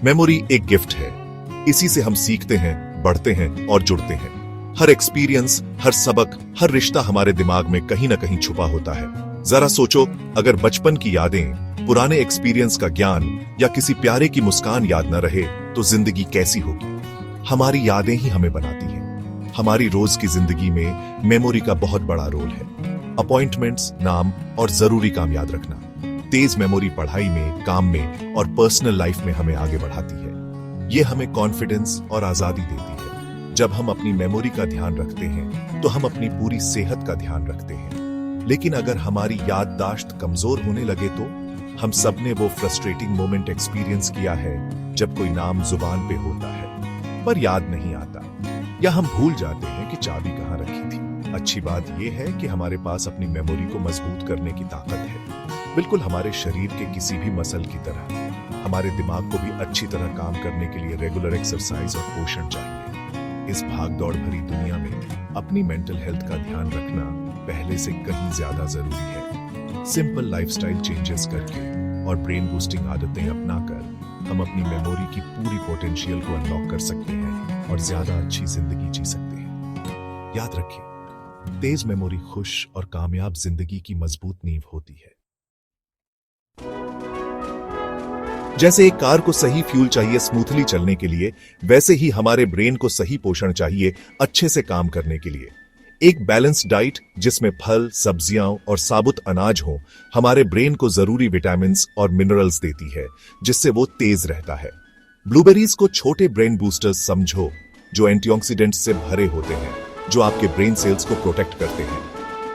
Memory एक gift है। इसी से हम सीखते हैं, बढ़ते हैं और जुड़ते हैं। हर एक्सपीरियंस, हर सबक, हर रिश्ता हमारे दिमाग में कहीं ना कहीं छुपा होता है। जरा सोचो, अगर बचपन की यादें, पुराने एक्सपीरियंस का ज्ञान या किसी प्यारे की मुस्कान याद न रहे तो जिंदगी कैसी होगी। हमारी यादें ही हमें बनाती हैं। हमारी रोज की जिंदगी में मेमोरी का बहुत बड़ा रोल है। अपॉइंटमेंट्स, नाम और जरूरी काम याद रखना। तेज मेमोरी पढ़ाई में, काम में और पर्सनल लाइफ में हमें आगे बढ़ाती है। ये हमें कॉन्फिडेंस और आजादी देती है। जब हम अपनी मेमोरी का ध्यान रखते हैं तो हम अपनी पूरी सेहत का ध्यान रखते हैं। लेकिन अगर हमारी याददाश्त कमजोर होने लगे तो हम सबने वो फ्रस्ट्रेटिंग मोमेंट एक्सपीरियंस किया है जब कोई नाम जुबान पे होता है पर याद नहीं आता, या हम भूल जाते हैं कि चाबी कहां रखी थी। अच्छी बात यह है कि हमारे पास अपनी मेमोरी को मजबूत करने की ताकत है। बिल्कुल हमारे शरीर के किसी भी मसल की तरह हमारे दिमाग को भी अच्छी तरह काम करने के लिए रेगुलर एक्सरसाइज और पोषण चाहिए। इस भागदौड़ भरी दुनिया में अपनी मेंटल हेल्थ का ध्यान रखना पहले से कहीं ज्यादा जरूरी है। सिंपल लाइफस्टाइल चेंजेस करके और ब्रेन बूस्टिंग आदतें अपनाकर हम अपनी मेमोरी की पूरी पोटेंशियल को अनलॉक कर सकते हैं और ज्यादा अच्छी जिंदगी जी सकते हैं। याद रखिए, तेज मेमोरी खुश और कामयाब जिंदगी की मजबूत नींव होती है। जैसे एक कार को सही फ्यूल चाहिए स्मूथली चलने के लिए, वैसे ही हमारे ब्रेन को सही पोषण चाहिए अच्छे से काम करने के लिए। एक बैलेंस्ड डाइट जिसमें फल, सब्जियां और साबुत अनाज हो, हमारे ब्रेन को जरूरी विटामिन्स और मिनरल्स देती है, जिससे वो तेज रहता है। ब्लूबेरीज को छोटे ब्रेन बूस्टर्स समझो, जो एंटीऑक्सीडेंट्स से भरे होते हैं, जो आपके ब्रेन सेल्स को प्रोटेक्ट करते हैं।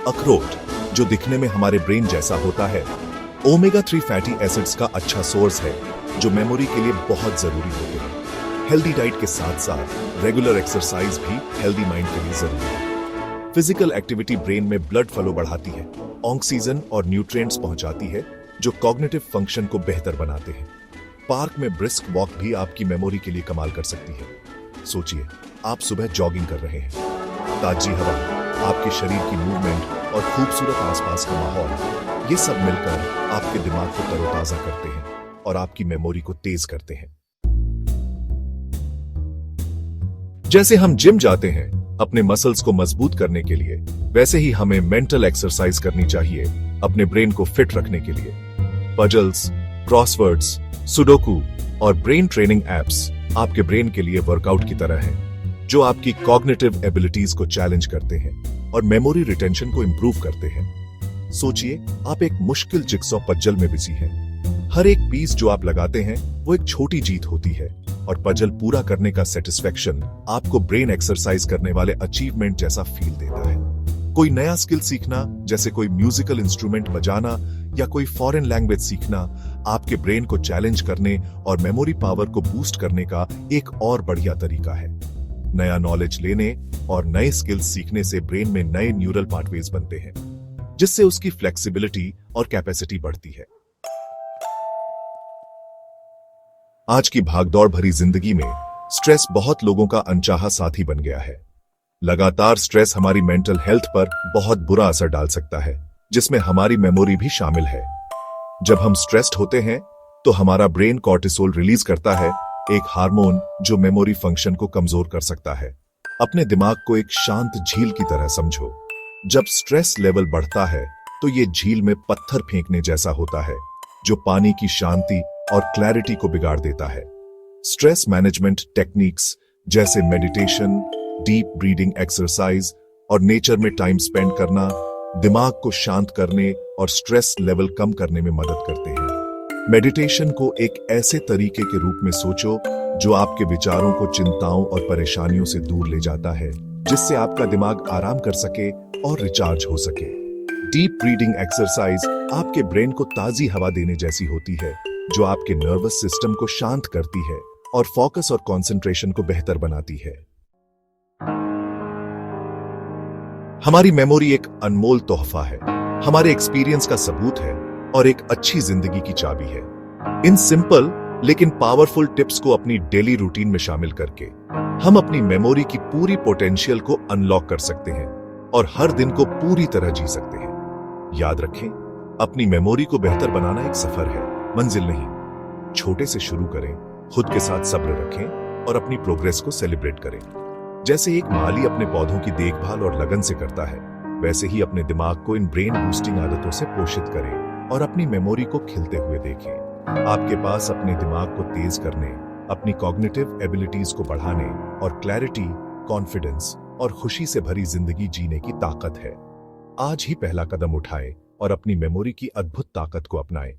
अखरोट, जो दिखने में हमारे ब्रेन जैसा होता है, ओमेगा 3 फैटी एसिड्स का अच्छा सोर्स है, जो मेमोरी के लिए बहुत जरूरी होते हैं। हेल्दी डाइट के साथ साथ रेगुलर एक्सरसाइज भी हेल्दी माइंड के लिए जरूरी है। फिजिकल एक्टिविटी ब्रेन में ब्लड फ्लो बढ़ाती है, ऑक्सीजन और न्यूट्रिएंट्स पहुंचाती है, जो कॉग्निटिव फंक्शन को बेहतर बनाते हैं। पार्क में ब्रिस्क वॉक भी आपकी मेमोरी के लिए कमाल कर सकती है। सोचिए, आप सुबह जॉगिंग कर रहे हैं, ताजी हवा, आपके शरीर की मूवमेंट और खूबसूरत आसपास का माहौल, ये सब मिलकर आपके दिमाग को तरोताजा करते हैं और आपकी मेमोरी को तेज करते हैं। जैसे हम जिम जाते हैं अपने मसल्स को मजबूत करने के लिए, वैसे ही हमें मेंटल एक्सरसाइज करनी चाहिए अपने ब्रेन को फिट रखने के लिए। पजल्स, क्रॉसवर्ड्स, सुडोकू और ब्रेन ट्रेनिंग एप्स आपके ब्रेन के लिए वर्कआउट की तरह हैं, जो आपकी कॉग्निटिव एबिलिटीज को चैलेंज करते हैं और मेमोरी रिटेंशन को इंप्रूव करते हैं। सोचिए, आप एक मुश्किल जिक्सॉ पजल में बिजी हैं। हर एक पीस जो आप लगाते हैं वो एक छोटी जीत होती है, और पजल पूरा करने का सेटिस्फेक्शन आपको ब्रेन एक्सरसाइज करने वाले अचीवमेंट जैसा फील देता है। कोई नया स्किल सीखना, जैसे कोई म्यूजिकल इंस्ट्रूमेंट बजाना या कोई फॉरेन लैंग्वेज सीखना, आपके ब्रेन को चैलेंज करने और मेमोरी पावर को बूस्ट करने का एक और बढ़िया तरीका है। नया नॉलेज लेने और नए स्किल्स सीखने से ब्रेन में नए न्यूरल पाथवेज बनते हैं, जिससे उसकी फ्लेक्सिबिलिटी और कैपेसिटी बढ़ती है। आज की भागदौड़ भरी जिंदगी में स्ट्रेस बहुत लोगों का अनचाहा साथी बन गया है। लगातार स्ट्रेस हमारी मेंटल हेल्थ पर बहुत बुरा असर डाल सकता है, जिसमें हमारी मेमोरी भी शामिल है। जब हम स्ट्रेस्ड होते हैं तो हमारा ब्रेन कॉर्टिसोल रिलीज करता है, एक हार्मोन जो मेमोरी फंक्शन को कमजोर कर सकता है। अपने दिमाग को एक शांत झील की तरह समझो। जब स्ट्रेस लेवल बढ़ता है तो ये झील में पत्थर फेंकने जैसा होता है, जो पानी की शांति और क्लैरिटी को बिगाड़ देता है। स्ट्रेस मैनेजमेंट टेक्निक्स जैसे मेडिटेशन, डीप ब्रीदिंग एक्सरसाइज और नेचर में टाइम स्पेंड करना दिमाग को शांत करने और स्ट्रेस लेवल कम करने में मदद करते हैं। मेडिटेशन को एक ऐसे तरीके के रूप में सोचो जो आपके विचारों को चिंताओं और परेशानियों से दूर ले जाता है, जिससे आपका दिमाग आराम कर सके और रिचार्ज हो सके। डीप ब्रीदिंग एक्सरसाइज आपके ब्रेन को ताजी हवा देने जैसी होती है, जो आपके नर्वस सिस्टम को शांत करती है और फोकस और कंसंट्रेशन को बेहतर बनाती है। हमारी मेमोरी एक अनमोल तोहफा है, हमारे एक्सपीरियंस का सबूत है और एक अच्छी जिंदगी की चाबी है। इन सिंपल लेकिन पावरफुल टिप्स को अपनी डेली रूटीन में शामिल करके हम अपनी मेमोरी की पूरी पोटेंशियल को अनलॉक कर सकते हैं और हर दिन को पूरी तरह जी सकते हैं। याद रखें, अपनी मेमोरी को बेहतर बनाना एक सफर है, मंजिल नहीं। छोटे से शुरू करें खुद के साथ सब्र रखें और अपनी प्रोग्रेस को सेलिब्रेट करें। जैसे एक माली अपने पौधों की देखभाल और लगन से करता है, वैसे ही अपने दिमाग को इन ब्रेन बूस्टिंग आदतों से पोषित करें और अपनी मेमोरी को खिलते हुए देखें। आपके पास अपने दिमाग को तेज करने, अपनी कॉग्निटिव एबिलिटीज को बढ़ाने और क्लैरिटी, कॉन्फिडेंस और खुशी से भरी जिंदगी जीने की ताकत है। आज ही पहला कदम उठाएं और अपनी मेमोरी की अद्भुत ताकत को अपनाएं।